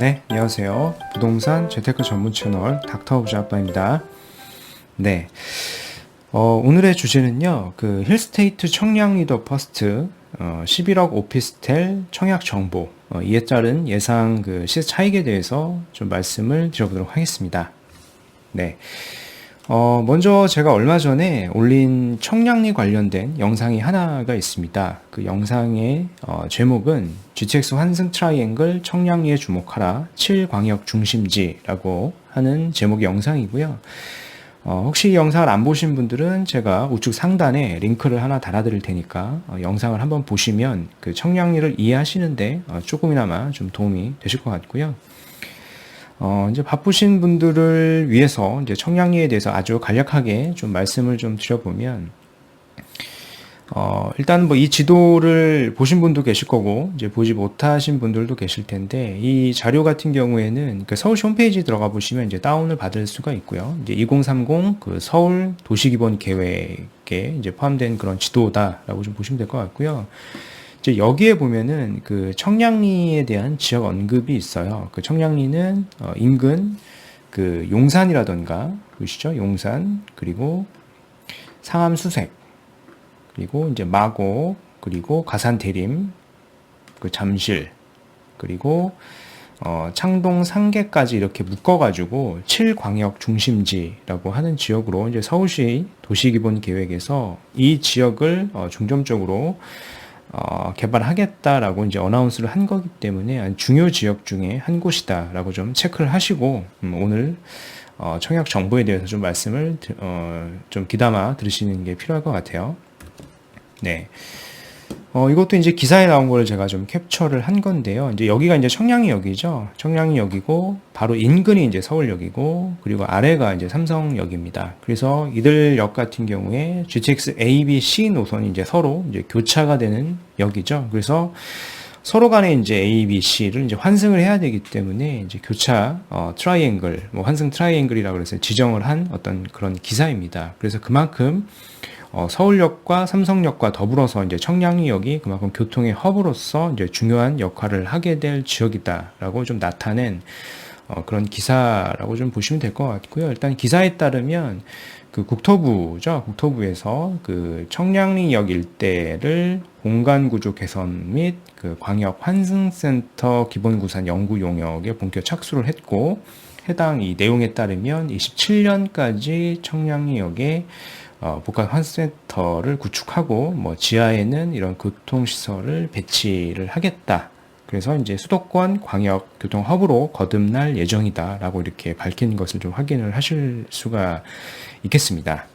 네, 안녕하세요. 부동산 재테크 전문 채널 닥터오브제 아빠입니다. 네, 오늘의 주제는요, 그 힐스테이트 청약 리더 퍼스트 11억 오피스텔 청약 정보, 이에 따른 예상 그 시세 차익에 대해서 좀 말씀을 드려보도록 하겠습니다. 네. 먼저 제가 얼마 전에 올린 청량리 관련된 영상이 하나가 있습니다. 그 영상의 제목은 GTX 환승 트라이앵글 청량리에 주목하라 7광역 중심지라고 하는 제목의 영상이고요. 혹시 이 영상을 안 보신 분들은 제가 우측 상단에 링크를 하나 달아드릴 테니까 영상을 한번 보시면 그 청량리를 이해하시는데 조금이나마 좀 도움이 되실 것 같고요. 이제 바쁘신 분들을 위해서 이제 청량리에 대해서 아주 간략하게 좀 말씀을 좀 드려보면, 일단 뭐 이 지도를 보신 분도 계실 거고, 이제 보지 못하신 분들도 계실 텐데, 이 자료 같은 경우에는 그 서울시 홈페이지 들어가 보시면 이제 다운을 받을 수가 있고요. 이제 2030 그 서울 도시기본 계획에 이제 포함된 그런 지도다라고 좀 보시면 될 것 같고요. 이제 여기에 보면은 그 청량리에 대한 지역 언급이 있어요. 그 청량리는 인근 그 용산이라던가 보시죠, 용산, 그리고 상암 수색, 그리고 이제 마곡, 그리고 가산 대림, 그 잠실, 그리고 창동 상계까지 이렇게 묶어가지고 7광역 중심지라고 하는 지역으로 이제 서울시 도시기본 계획에서 이 지역을 중점적으로 개발하겠다라고 이제 어나운스를 한 거기 때문에 중요 지역 중에 한 곳이다라고 좀 체크를 하시고 오늘 청약 정보에 대해서 좀 말씀을 좀 귀담아 들으시는 게 필요할 것 같아요. 네. 이것도 이제 기사에 나온 거를 제가 좀 캡처를 한 건데요. 이제 여기가 이제 청량리역이죠. 청량리역이고, 바로 인근이 이제 서울역이고, 그리고 아래가 이제 삼성역입니다. 그래서 이들 역 같은 경우에 GTX A, B, C 노선이 이제 서로 이제 교차가 되는 역이죠. 그래서 서로 간에 이제 A, B, C를 이제 환승을 해야 되기 때문에 이제 교차, 트라이앵글, 뭐 환승 트라이앵글이라고 해서 지정을 한 어떤 그런 기사입니다. 그래서 그만큼 서울역과 삼성역과 더불어서 이제 청량리역이 그만큼 교통의 허브로서 이제 중요한 역할을 하게 될 지역이다라고 좀 나타낸 그런 기사라고 좀 보시면 될 것 같고요. 일단 기사에 따르면 그 국토부죠. 국토부에서 그 청량리역 일대를 공간구조 개선 및 그 광역 환승센터 기본구산 연구 용역에 본격 착수를 했고, 해당 이 내용에 따르면 27년까지 청량리역에 복합 환승센터를 구축하고 뭐 지하에는 이런 교통시설을 배치를 하겠다. 그래서 이제 수도권 광역 교통 허브로 거듭날 예정이다라고 이렇게 밝힌 것을 좀 확인을 하실 수가 있겠습니다.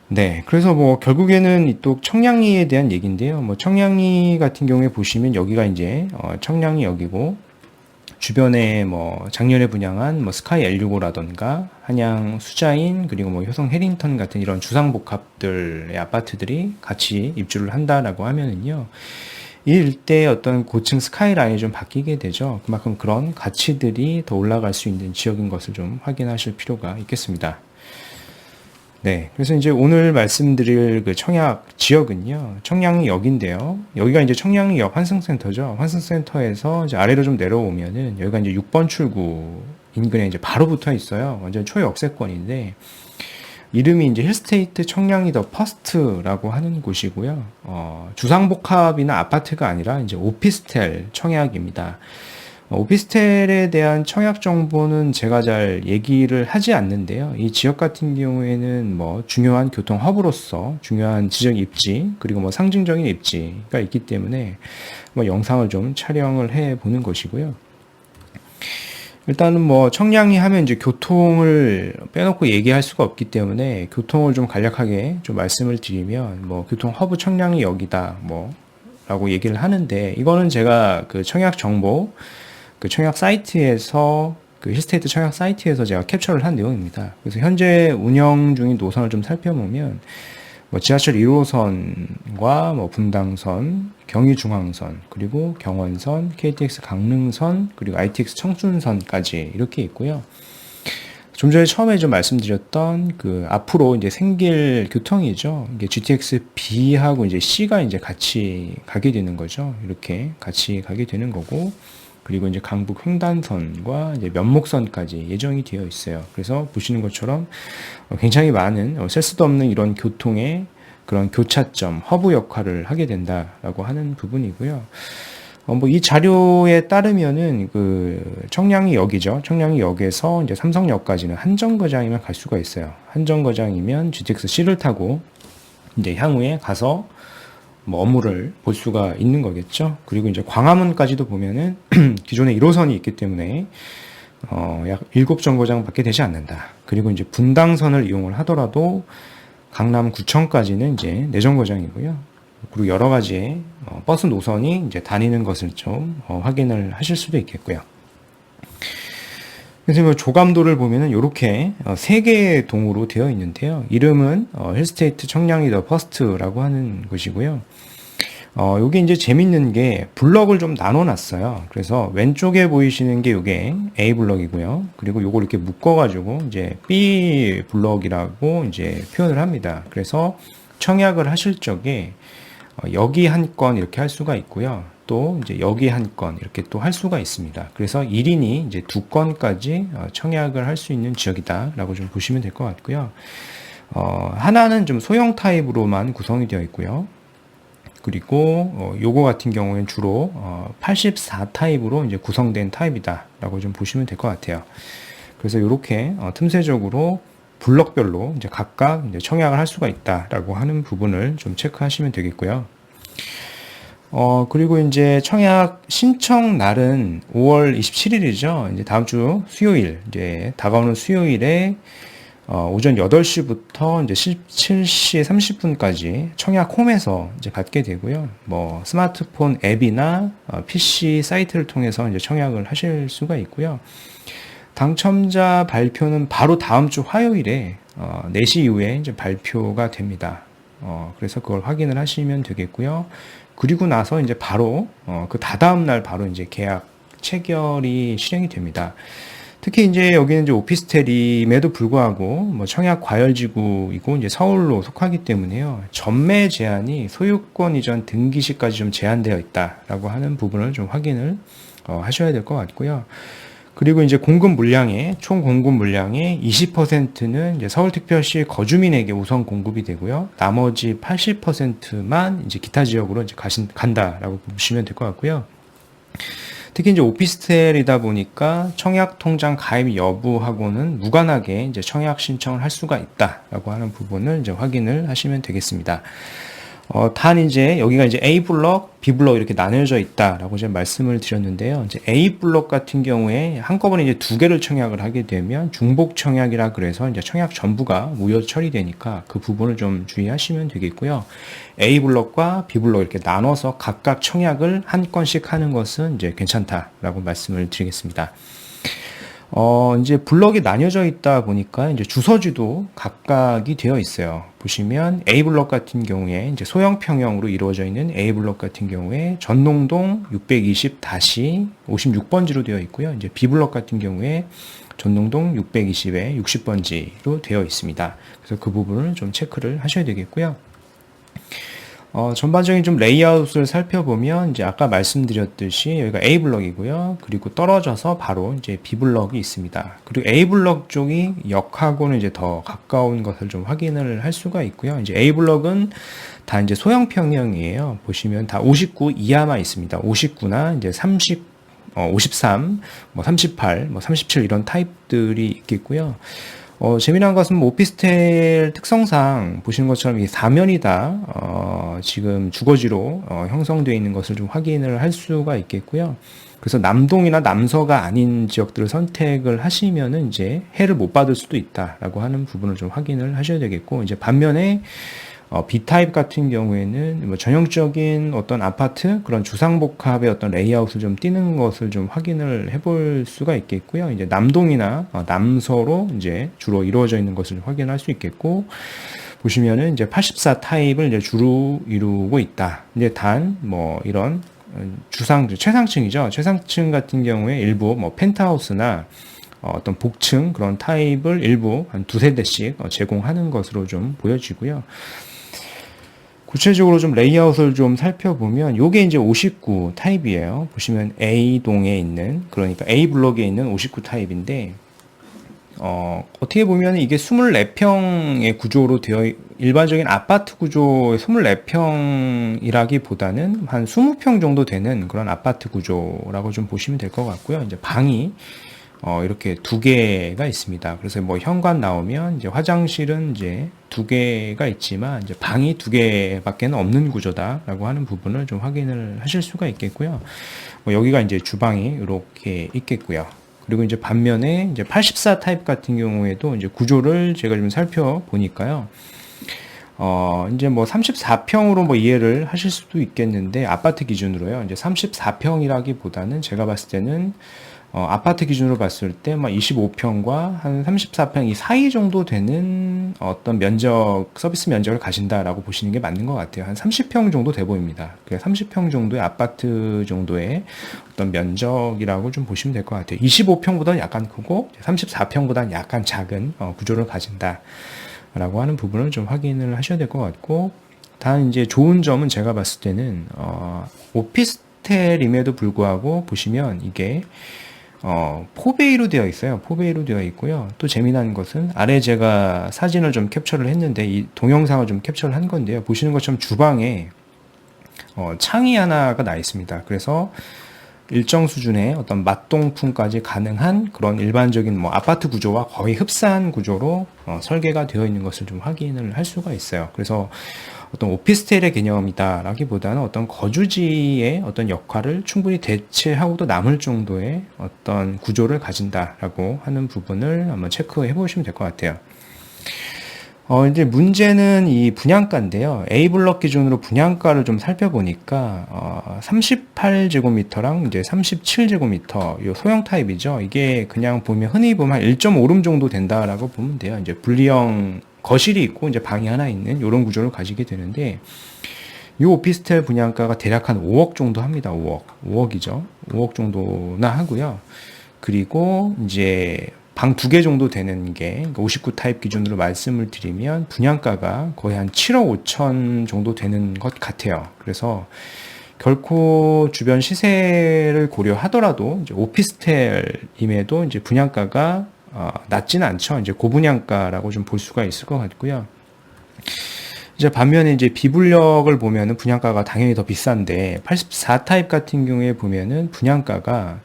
네, 그래서 뭐 결국에는 또 청량리에 대한 얘기인데요. 뭐 청량리 같은 경우에 보시면 여기가 이제 청량리역이고, 주변에 뭐 작년에 분양한 뭐 스카이 L65라던가 한양 수자인, 그리고 뭐 효성 해링턴 같은 이런 주상복합들의 아파트들이 같이 입주를 한다라고 하면은요, 이 일대의 어떤 고층 스카이라인이 좀 바뀌게 되죠. 그만큼 그런 가치들이 더 올라갈 수 있는 지역인 것을 좀 확인하실 필요가 있겠습니다. 네, 그래서 이제 오늘 말씀드릴 그 청약 지역은요, 청량리역인데요. 여기가 이제 청량리역 환승센터죠. 환승센터에서 이제 아래로 좀 내려오면은 여기가 이제 6번 출구 인근에 이제 바로 붙어 있어요. 완전 초역세권인데, 이름이 이제 힐스테이트 청량리 더 퍼스트라고 하는 곳이고요. 주상복합이나 아파트가 아니라 이제 오피스텔 청약입니다. 오피스텔에 대한 청약 정보는 제가 잘 얘기를 하지 않는데요. 이 지역 같은 경우에는 뭐 중요한 교통 허브로서 중요한 지적 입지, 그리고 뭐 상징적인 입지가 있기 때문에 뭐 영상을 좀 촬영을 해 보는 것이고요. 일단은 뭐 청량리 하면 이제 교통을 빼놓고 얘기할 수가 없기 때문에 교통을 좀 간략하게 좀 말씀을 드리면, 뭐 교통 허브 청량리역이다 뭐 라고 얘기를 하는데, 이거는 제가 그 청약 정보, 그 청약 사이트에서, 그 힐스테이트 청약 사이트에서 제가 캡처를 한 내용입니다. 그래서 현재 운영 중인 노선을 좀 살펴보면, 뭐 지하철 1호선과 뭐 분당선, 경의중앙선, 그리고 경원선, KTX 강릉선, 그리고 ITX 청순선까지 이렇게 있고요. 좀 전에 처음에 좀 말씀드렸던 그 앞으로 이제 생길 교통이죠. 이게 GTX B하고 이제 C가 이제 같이 가게 되는 거죠. 이렇게 같이 가게 되는 거고, 그리고 이제 강북 횡단선과 이제 면목선까지 예정이 되어 있어요. 그래서 보시는 것처럼 굉장히 많은 셀 수도 없는 이런 교통의 그런 교차점, 허브 역할을 하게 된다라고 하는 부분이고요. 뭐 이 자료에 따르면은 그 청량리역이죠. 청량리역에서 이제 삼성역까지는 한 정거장이면 갈 수가 있어요. 한 정거장이면 GTX C를 타고 이제 향후에 가서 뭐 업무를 볼 수가 있는 거겠죠. 그리고 이제 광화문까지도 보면은 기존에 1호선이 있기 때문에 약 7정거장 밖에 되지 않는다. 그리고 이제 분당선을 이용을 하더라도 강남구청까지는 이제 4정거장이고요. 그리고 여러 가지의 버스 노선이 이제 다니는 것을 좀 확인을 하실 수도 있겠고요. 그래서 뭐 조감도를 보면은 이렇게 3개의 동으로 되어 있는데요. 이름은 힐스테이트 청량리 더 퍼스트라고 하는 곳이고요. 요게 이제 재밌는 게 블럭을 좀 나눠 놨어요. 그래서 왼쪽에 보이시는 게 요게 A 블럭이고요. 그리고 요걸 이렇게 묶어 가지고 이제 B 블럭이라고 이제 표현을 합니다. 그래서 청약을 하실 적에 여기 한 건 이렇게 할 수가 있고요. 또 이제 여기 한 건 이렇게 또 할 수가 있습니다. 그래서 1인이 이제 2건까지 청약을 할 수 있는 지역이다라고 좀 보시면 될 것 같고요. 하나는 좀 소형 타입으로만 구성이 되어 있고요. 그리고 요거 같은 경우에는 주로 84 타입으로 이제 구성된 타입이다라고 좀 보시면 될 것 같아요. 그래서 이렇게 틈새적으로 블럭별로 이제 각각 이제 청약을 할 수가 있다라고 하는 부분을 좀 체크하시면 되겠고요. 그리고 이제 청약 신청 날은 5월 27일이죠. 이제 다음 주 수요일, 이제 다가오는 수요일에 오전 8시부터 이제 17시 30분까지 청약 홈에서 이제 받게 되고요. 뭐 스마트폰 앱이나 PC 사이트를 통해서 이제 청약을 하실 수가 있고요. 당첨자 발표는 바로 다음 주 화요일에 4시 이후에 이제 발표가 됩니다. 그래서 그걸 확인을 하시면 되겠고요. 그리고 나서 이제 바로 그 다다음 날 바로 이제 계약 체결이 실행이 됩니다. 특히 이제 여기는 이제 오피스텔임에도 불구하고 뭐 청약 과열지구이고 이제 서울로 속하기 때문에요. 전매 제한이 소유권 이전 등기 시까지 좀 제한되어 있다라고 하는 부분을 좀 확인을 하셔야 될 것 같고요. 그리고 이제 공급 물량의 총 공급 물량의 20%는 이제 서울특별시 거주민에게 우선 공급이 되고요. 나머지 80%만 이제 기타 지역으로 이제 간다라고 보시면 될 것 같고요. 특히 이제 오피스텔이다 보니까 청약 통장 가입 여부하고는 무관하게 이제 청약 신청을 할 수가 있다라고 하는 부분을 이제 확인을 하시면 되겠습니다. 단 이제 여기가 이제 A 블럭, B 블럭 이렇게 나뉘어져 있다라고 제가 말씀을 드렸는데요. 이제 A 블럭 같은 경우에 한꺼번에 이제 2개를 청약을 하게 되면 중복 청약이라 그래서 이제 청약 전부가 무효 처리되니까 그 부분을 좀 주의하시면 되겠고요. A 블럭과 B 블럭 이렇게 나눠서 각각 청약을 한 건씩 하는 것은 이제 괜찮다라고 말씀을 드리겠습니다. 이제 블럭이 나뉘어져 있다 보니까 이제 주소지도 각각이 되어 있어요. 보시면 A 블럭 같은 경우에 이제 소형 평형으로 이루어져 있는 A 블럭 같은 경우에 전농동 620-56번지로 되어 있고요. 이제 B 블럭 같은 경우에 전농동 620에 60번지로 되어 있습니다. 그래서 그 부분을 좀 체크를 하셔야 되겠고요. 전반적인 좀 레이아웃을 살펴보면 이제 아까 말씀드렸듯이 여기가 A 블럭이고요. 그리고 떨어져서 바로 이제 B 블럭이 있습니다. 그리고 A 블럭 쪽이 역하고는 이제 더 가까운 것을 좀 확인을 할 수가 있고요. 이제 A 블럭은 다 이제 소형 평형이에요. 보시면 다 59 이하만 있습니다. 59나 이제 30 53, 뭐 38, 뭐 37 이런 타입들이 있겠고요. 재미난 것은 뭐 오피스텔 특성상 보시는 것처럼 이 사면이 다 지금 주거지로 형성되어 있는 것을 좀 확인을 할 수가 있겠고요. 그래서 남동이나 남서가 아닌 지역들을 선택을 하시면은 이제 해를 못 받을 수도 있다라고 하는 부분을 좀 확인을 하셔야 되겠고, 이제 반면에 B타입 같은 경우에는 뭐 전형적인 어떤 아파트 그런 주상복합의 어떤 레이아웃을 좀 띄는 것을 좀 확인을 해볼 수가 있겠고요. 이제 남동이나 남서로 이제 주로 이루어져 있는 것을 확인할 수 있겠고, 보시면은 이제 84 타입을 이제 주로 이루고 있다. 이제 단 뭐 이런 최상층이죠. 최상층 같은 경우에 일부 뭐 펜트하우스나 어떤 복층 그런 타입을 일부 한 두세 대씩 제공하는 것으로 좀 보여지고요. 구체적으로 좀 레이아웃을 좀 살펴보면 요게 이제 59 타입이에요. 보시면 A동에 있는, 그러니까 A 블록에 있는 59 타입인데 어떻게 보면 이게 24평의 구조로 일반적인 아파트 구조의 24평이라기보다는 한 20평 정도 되는 그런 아파트 구조라고 좀 보시면 될 것 같고요. 이제 방이 이렇게 두 개가 있습니다. 그래서 뭐 현관 나오면 이제 화장실은 이제 두 개가 있지만 이제 방이 두 개밖에는 없는 구조다라고 하는 부분을 좀 확인을 하실 수가 있겠고요. 뭐 여기가 이제 주방이 이렇게 있겠고요. 그리고 이제 반면에 이제 84 타입 같은 경우에도 이제 구조를 제가 좀 살펴보니까요. 이제 뭐 34평으로 뭐 이해를 하실 수도 있겠는데, 아파트 기준으로요. 이제 34평이라기보다는 제가 봤을 때는 아파트 기준으로 봤을 때 막 25평과 한 34평 이 사이 정도 되는 어떤 서비스 면적을 가진다라고 보시는 게 맞는 것 같아요. 한 30평 정도 돼 보입니다. 30평 정도의 아파트 정도의 어떤 면적이라고 좀 보시면 될 것 같아요. 25평보다는 약간 크고 34평보다는 약간 작은 구조를 가진다라고 하는 부분을 좀 확인을 하셔야 될 것 같고, 단 이제 좋은 점은 제가 봤을 때는 오피스텔임에도 불구하고 보시면 이게 포베이로 되어 있어요. 포베이로 되어 있고요. 또 재미난 것은 아래 제가 사진을 좀 캡처를 했는데, 이 동영상을 좀 캡처를 한 건데요. 보시는 것처럼 주방에 창이 하나가 나 있습니다. 그래서 일정 수준의 어떤 맞동풍까지 가능한 그런 일반적인 뭐 아파트 구조와 거의 흡사한 구조로 설계가 되어 있는 것을 좀 확인을 할 수가 있어요. 그래서 어떤 오피스텔의 개념이다라기보다는 어떤 거주지의 어떤 역할을 충분히 대체하고도 남을 정도의 어떤 구조를 가진다라고 하는 부분을 한번 체크해 보시면 될 것 같아요. 이제 문제는 이 분양가인데요. A블럭 기준으로 분양가를 좀 살펴보니까, 38제곱미터랑 이제 37제곱미터, 요 소형 타입이죠. 이게 그냥 보면, 흔히 보면 한 1.5룸 정도 된다라고 보면 돼요. 이제 분리형 거실이 있고, 이제 방이 하나 있는 요런 구조를 가지게 되는데, 이 오피스텔 분양가가 대략 한 5억 정도 합니다. 5억이죠. 5억 정도나 하고요. 그리고 이제 방 두 개 정도 되는 게 59 타입 기준으로 말씀을 드리면 분양가가 거의 한 7억 5천 정도 되는 것 같아요. 그래서 결코 주변 시세를 고려하더라도 이제 오피스텔임에도 이제 분양가가 낮지는 않죠. 이제 고분양가라고 좀 볼 수가 있을 것 같고요. 이제 반면에 이제 비분력을 보면은 분양가가 당연히 더 비싼데, 84 타입 같은 경우에 보면은 분양가가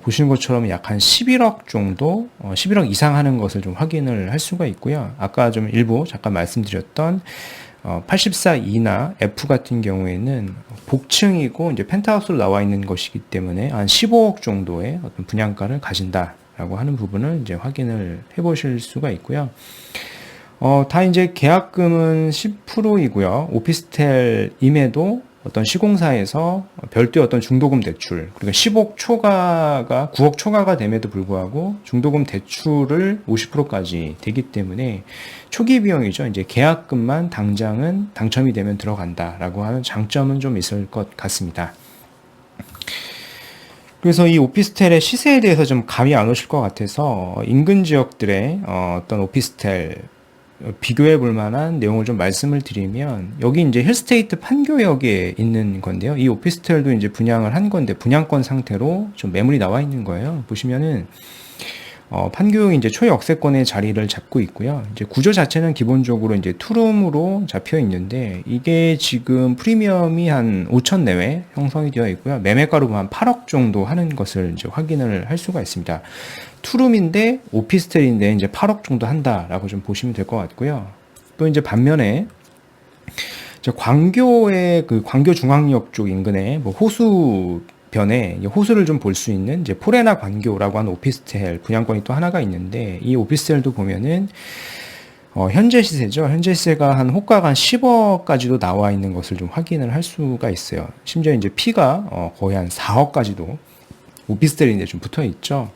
보시는 것처럼 약 한 11억 정도, 11억 이상 하는 것을 좀 확인을 할 수가 있고요. 아까 좀 일부 잠깐 말씀드렸던 84E나 F 같은 경우에는 복층이고 이제 펜트하우스로 나와 있는 것이기 때문에 한 15억 정도의 어떤 분양가를 가진다라고 하는 부분을 이제 확인을 해 보실 수가 있고요. 다 이제 계약금은 10%이고요. 오피스텔임에도 어떤 시공사에서 별도의 어떤 중도금 대출, 그러니까 10억 초과가 9억 초과가 됨에도 불구하고 중도금 대출을 50%까지 되기 때문에 초기 비용이죠. 이제 계약금만 당장은 당첨이 되면 들어간다라고 하는 장점은 좀 있을 것 같습니다. 그래서 이 오피스텔의 시세에 대해서 좀 감이 안 오실 것 같아서 인근 지역들의 어떤 오피스텔 비교해 볼 만한 내용을 좀 말씀을 드리면, 여기 이제 힐스테이트 판교역에 있는 건데요. 이 오피스텔도 이제 분양을 한 건데 분양권 상태로 좀 매물이 나와 있는 거예요. 보시면은 판교역이 이제 초역세권의 자리를 잡고 있고요. 이제 구조 자체는 기본적으로 이제 투룸으로 잡혀 있는데, 이게 지금 프리미엄이 한 5천 내외 형성이 되어 있고요. 매매가로 한 8억 정도 하는 것을 이제 확인을 할 수가 있습니다. 투룸인데 오피스텔인데 이제 8억 정도 한다라고 좀 보시면 될 것 같고요. 또 이제 반면에 이제 광교의 그 광교 중앙역 쪽 인근에 뭐 호수변에 호수를 좀 볼 수 있는 이제 포레나 광교라고 하는 오피스텔 분양권이 또 하나가 있는데, 이 오피스텔도 보면은 현재 시세죠. 현재 시세가 한 호가가 한 10억까지도 나와 있는 것을 좀 확인을 할 수가 있어요. 심지어 이제 P가 거의 한 4억까지도 오피스텔인데 좀 붙어 있죠.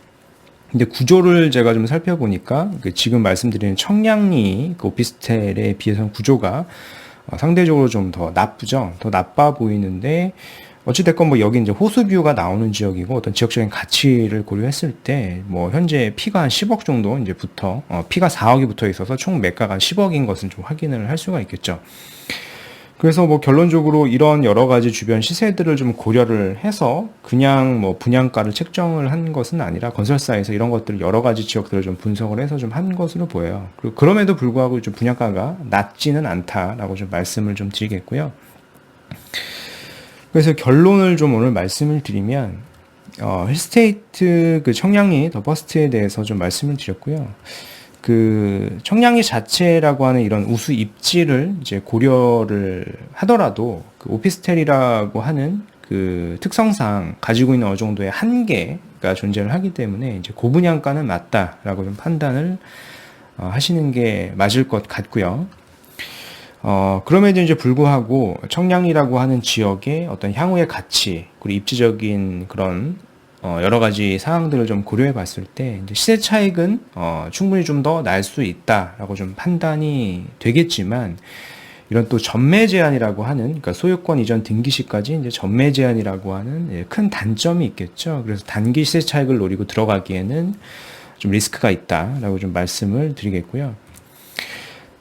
근데 구조를 제가 좀 살펴보니까 지금 말씀드리는 청량리 그 오피스텔에 비해서는 구조가 상대적으로 좀 더 나쁘죠. 더 나빠 보이는데, 어찌됐건 뭐 여기 이제 호수뷰가 나오는 지역이고 어떤 지역적인 가치를 고려했을 때 뭐 현재 P가 한 10억 정도 이제 P가 4억이 붙어 있어서 총 매가가 한 10억인 것은 좀 확인을 할 수가 있겠죠. 그래서 뭐 결론적으로 이런 여러 가지 주변 시세들을 좀 고려를 해서 그냥 뭐 분양가를 책정을 한 것은 아니라 건설사에서 이런 것들을 여러 가지 지역들을 좀 분석을 해서 좀 한 것으로 보여요. 그리고 그럼에도 불구하고 좀 분양가가 낮지는 않다라고 좀 말씀을 좀 드리겠고요. 그래서 결론을 좀 오늘 말씀을 드리면 힐스테이트 그 청량리 더 버스트에 대해서 좀 말씀을 드렸고요. 그 청량리 자체라고 하는 이런 우수 입지를 이제 고려를 하더라도 그 오피스텔이라고 하는 그 특성상 가지고 있는 어느 정도의 한계가 존재를 하기 때문에 이제 고분양가는 맞다라고 좀 판단을 하시는 게 맞을 것 같고요. 그럼에도 이제 불구하고 청량리라고 하는 지역의 어떤 향후의 가치 그리고 입지적인 그런 여러 가지 상황들을 좀 고려해 봤을 때 이제 시세 차익은 충분히 좀 더 날 수 있다라고 좀 판단이 되겠지만 이런 또 전매 제한이라고 하는 그러니까 소유권 이전 등기 시까지 이제 전매 제한이라고 하는 큰 단점이 있겠죠. 그래서 단기 시세 차익을 노리고 들어가기에는 좀 리스크가 있다라고 좀 말씀을 드리겠고요.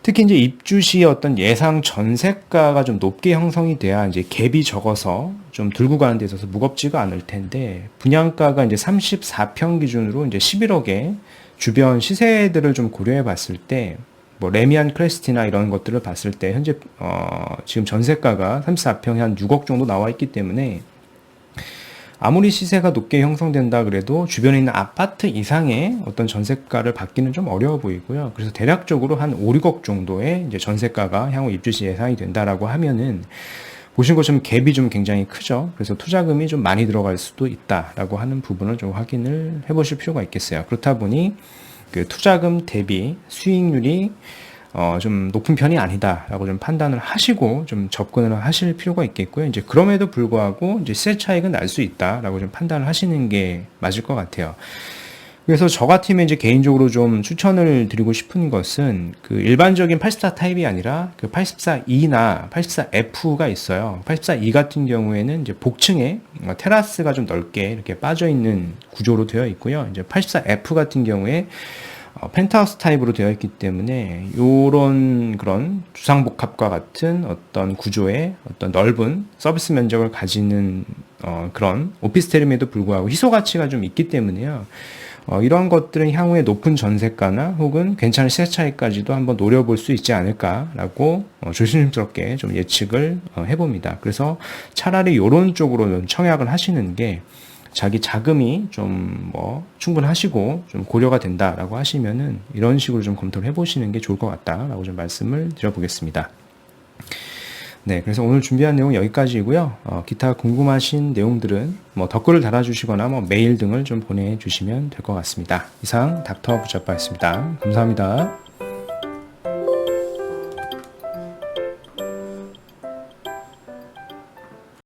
특히 이제 입주 시 어떤 예상 전세가가 좀 높게 형성이 돼야 이제 갭이 적어서 좀 들고 가는 데 있어서 무겁지가 않을 텐데 분양가가 이제 34평 기준으로 이제 11억에 주변 시세들을 좀 고려해 봤을 때 뭐 레미안 크레스티나 이런 것들을 봤을 때 현재 지금 전세가가 34평에 한 6억 정도 나와 있기 때문에 아무리 시세가 높게 형성된다 그래도 주변에 있는 아파트 이상의 어떤 전세가를 받기는 좀 어려워 보이고요. 그래서 대략적으로 한 5, 6억 정도의 이제 전세가가 향후 입주 시 예상이 된다라고 하면은 보신 것처럼 갭이 좀 굉장히 크죠. 그래서 투자금이 좀 많이 들어갈 수도 있다라고 하는 부분을 좀 확인을 해보실 필요가 있겠어요. 그렇다 보니 그 투자금 대비 수익률이 좀 높은 편이 아니다라고 좀 판단을 하시고 좀 접근을 하실 필요가 있겠고요. 이제 그럼에도 불구하고 이제 시세 차익은 날 수 있다라고 좀 판단을 하시는 게 맞을 것 같아요. 그래서 저 같으면 이제 개인적으로 좀 추천을 드리고 싶은 것은 그 일반적인 84 타입이 아니라 그 84E나 84F가 있어요. 84E 같은 경우에는 이제 복층에 테라스가 좀 넓게 이렇게 빠져 있는 구조로 되어 있고요. 이제 84F 같은 경우에 펜트하우스 타입으로 되어 있기 때문에 요런 그런 주상복합과 같은 어떤 구조의 어떤 넓은 서비스 면적을 가지는 그런 오피스텔임에도 불구하고 희소 가치가 좀 있기 때문에요. 이런 것들은 향후에 높은 전세가나 혹은 괜찮은 시세 차익까지도 한번 노려볼 수 있지 않을까라고 조심스럽게 좀 예측을 해봅니다. 그래서 차라리 이런 쪽으로 청약을 하시는 게 자기 자금이 좀 뭐 충분하시고 좀 고려가 된다라고 하시면은 이런 식으로 좀 검토를 해보시는 게 좋을 것 같다라고 좀 말씀을 드려보겠습니다. 네, 그래서 오늘 준비한 내용 여기까지이고요. 기타 궁금하신 내용들은 뭐 댓글을 달아주시거나 뭐 메일 등을 좀 보내주시면 될 것 같습니다. 이상 닥터 부자빠였습니다. 감사합니다.